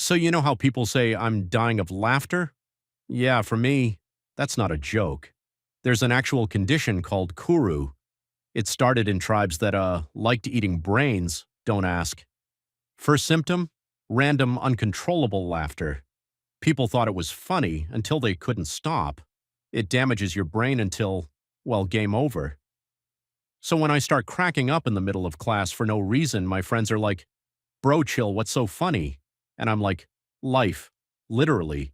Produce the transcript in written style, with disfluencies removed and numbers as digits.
So you know how people say I'm dying of laughter? Yeah, for me, that's not a joke. There's an actual condition called kuru. It started in tribes that liked eating brains, don't ask. First symptom? Random uncontrollable laughter. People thought it was funny until they couldn't stop. It damages your brain until, well, game over. So when I start cracking up in the middle of class for no reason, my friends are like, "Bro, chill, what's so funny?" And I'm like, "Life, literally."